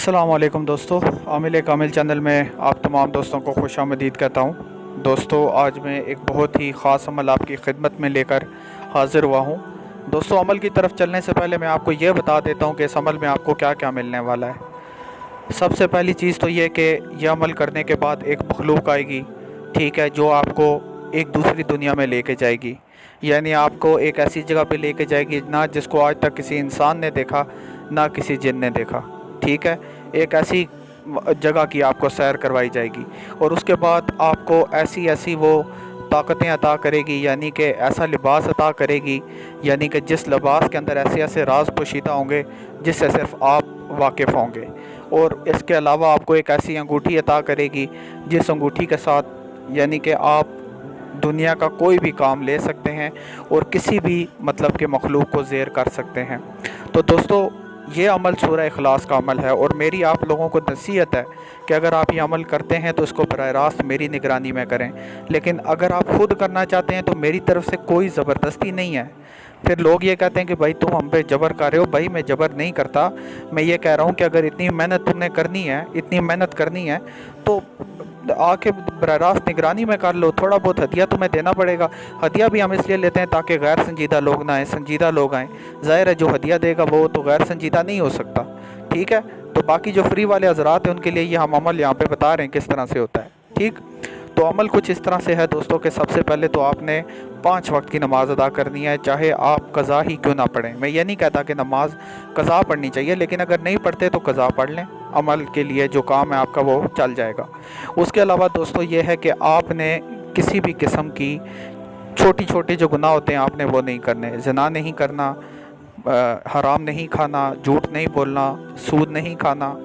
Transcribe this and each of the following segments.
अस्सलाम वालेकुम दोस्तों, आमिल कामिल चैनल में आप तमाम दोस्तों को खुश आमदीद कहता हूँ। दोस्तों, आज मैं एक बहुत ही ख़ास अमल आपकी खिदमत में लेकर हाज़िर हुआ हूँ। दोस्तों, अमल की तरफ चलने से पहले मैं आपको ये बता देता हूँ कि इस अमल में आपको क्या क्या मिलने वाला है। सबसे पहली चीज़ तो ये कि यह अमल करने के बाद एक मखलूक आएगी, ठीक है, जो आपको एक दूसरी दुनिया में लेके जाएगी। यानी आपको एक ऐसी जगह पे लेके जाएगी ना जिसको आज तक किसी इंसान ने देखा, ना किसी जिन ने देखा। ठीक है, एक ऐसी जगह की आपको सैर करवाई जाएगी और उसके बाद आपको ऐसी ऐसी वो ताकतें अता करेगी, यानी कि ऐसा लिबास अता करेगी, यानी कि जिस लिबास के अंदर ऐसे ऐसे राज पोशीदा होंगे जिससे सिर्फ आप वाकिफ़ होंगे। और इसके अलावा आपको एक ऐसी अंगूठी अता करेगी जिस अंगूठी के साथ यानी कि आप दुनिया का कोई भी काम ले सकते हैं और किसी भी मतलब के मखलूक को ज़ेर कर सकते हैं। तो दोस्तों, ये अमल सूरह इखलास का अमल है और मेरी आप लोगों को नसीहत है कि अगर आप ये अमल करते हैं तो इसको बराह रास्त मेरी निगरानी में करें। लेकिन अगर आप ख़ुद करना चाहते हैं तो मेरी तरफ से कोई ज़बरदस्ती नहीं है। फिर लोग ये कहते हैं कि भाई तुम हम पे जबर कर रहे हो। भाई मैं जबर नहीं करता, मैं ये कह रहा हूँ कि अगर इतनी मेहनत तुमने करनी है, इतनी मेहनत करनी है तो आके बराह रास्त निगरानी में कर लो। थोड़ा बहुत हदिया तुम्हें देना पड़ेगा। हदिया भी हम इसलिए लेते हैं ताकि गैर संजीदा लोग ना आएँ, संजीदा लोग आएँ। ज़ाहिर है जो हदिया देगा वो तो गैर संजीदा नहीं हो सकता। ठीक है, तो बाकी जो फ्री वाले हज़रात हैं उनके लिए ये हम अमल यहाँ पे बता रहे हैं किस तरह से होता है। ठीक, तो अमल कुछ इस तरह से है दोस्तों कि सबसे पहले तो आपने 5 वक्त की नमाज़ अदा करनी है, चाहे आप कज़ा ही क्यों ना पढ़ें। मैं ये नहीं कहता कि नमाज कज़ा पढ़नी चाहिए, लेकिन अगर नहीं पढ़ते तो कज़ा पढ़ लें। अमल के लिए जो काम है आपका वो चल जाएगा। उसके अलावा दोस्तों ये है कि आपने किसी भी किस्म की छोटी छोटी जो गुनाह होते हैं आपने वो नहीं करने। ज़िना नहीं करना, हराम नहीं खाना, झूठ नहीं बोलना, सूद नहीं खाना,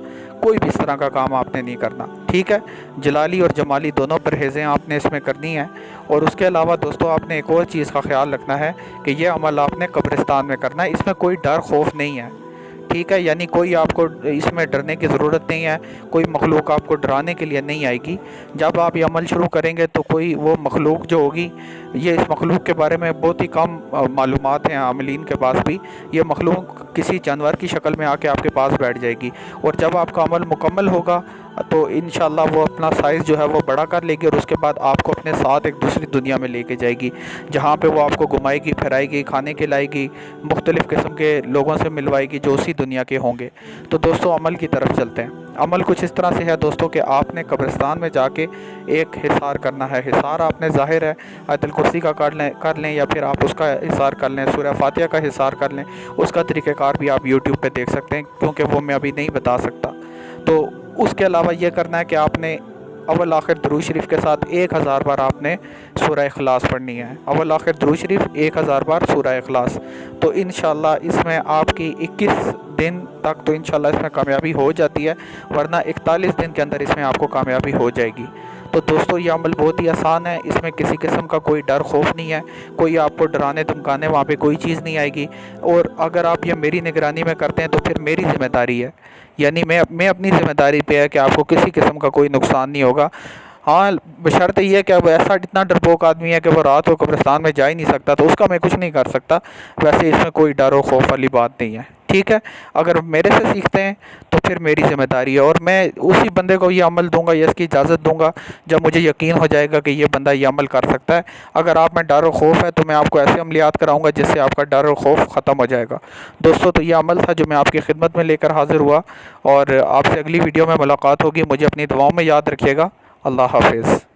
कोई भी इस तरह का काम आपने नहीं करना। ठीक है, जलाली और जमाली दोनों परहेज़ें आपने इसमें करनी है। और उसके अलावा दोस्तों आपने एक और चीज़ का ख्याल रखना है कि यह अमल आपने कब्रिस्तान में करना है। इसमें कोई डर खौफ नहीं है। ठीक है, यानी कोई आपको इसमें डरने की ज़रूरत नहीं है, कोई मखलूक आपको डराने के लिए नहीं आएगी। जब आप ये अमल शुरू करेंगे तो कोई वो मखलूक जो होगी, ये इस मखलूक के बारे में बहुत ही कम मालूमात हैं आमिलीन के पास भी। ये मखलूक किसी जानवर की शक्ल में आके आपके पास बैठ जाएगी और जब आपका अमल मुकम्मल होगा तो इंशाअल्लाह वो अपना साइज़ जो है वो बड़ा कर लेगी और उसके बाद आपको अपने साथ एक दूसरी दुनिया में लेके जाएगी, जहाँ पे वो आपको घुमाएगी, फिराएगी, खाने खिलाएगी, मुख्तलिफ़ किस्म के लोगों से मिलवाएगी जो उसी दुनिया के होंगे। तो दोस्तों अमल की तरफ चलते हैं। अमल कुछ इस तरह से है दोस्तों कि आपने कब्रिस्तान में जाके एक हिसार करना है। हिसार आपने ज़ाहिर है आयतुल कुर्सी का कर लें या फिर आप उसका हिसार कर लें, सूरह फातिहा का हिसार कर लें। उसका तरीक़ाकार भी आप यूट्यूब पे देख सकते हैं, क्योंकि वो मैं अभी नहीं बता सकता। तो उसके अलावा ये करना है कि आपने अव्वल आखिर दुरूद शरीफ के साथ 1000 बार आपने सूरह इखलास पढ़नी है। अव्वल आखिर दुरूद शरीफ 1000 बार सूरह इखलास। तो इंशाअल्लाह इसमें आपकी 21 दिन तक तो इंशाअल्लाह इसमें कामयाबी हो जाती है, वरना 41 दिन के अंदर इसमें आपको कामयाबी हो जाएगी। तो दोस्तों ये अमल बहुत ही आसान है, इसमें किसी किस्म का कोई डर खौफ नहीं है, कोई आपको डराने धमकाने वहाँ पे कोई चीज़ नहीं आएगी। और अगर आप ये मेरी निगरानी में करते हैं तो फिर मेरी ज़िम्मेदारी है, यानी मैं अपनी ज़िम्मेदारी पे है कि आपको किसी किस्म का कोई नुकसान नहीं होगा। हाँ, बशर्ते ये कि अब ऐसा इतना डरपोक आदमी है कि वो रात को कब्रिस्तान में जा ही नहीं सकता, तो उसका मैं कुछ नहीं कर सकता। वैसे इसमें कोई डर और खौफ वाली बात नहीं है। ठीक है, अगर मेरे से सीखते हैं तो फिर मेरी ज़िम्मेदारी है और मैं उसी बंदे को ये अमल दूंगा या इसकी इजाज़त दूंगा जब मुझे यकीन हो जाएगा कि ये बंदा ये अमल कर सकता है। अगर आप में डर और खौफ है तो मैं आपको ऐसे अमलियात कराऊंगा जिससे आपका डर और खौफ ख़त्म हो जाएगा। दोस्तों, तो ये अमल था जो मैं आपकी खिदमत में लेकर हाज़िर हुआ और आपसे अगली वीडियो में मुलाकात होगी। मुझे अपनी दुआओं में याद रखिएगा। अल्लाह हाफिज़।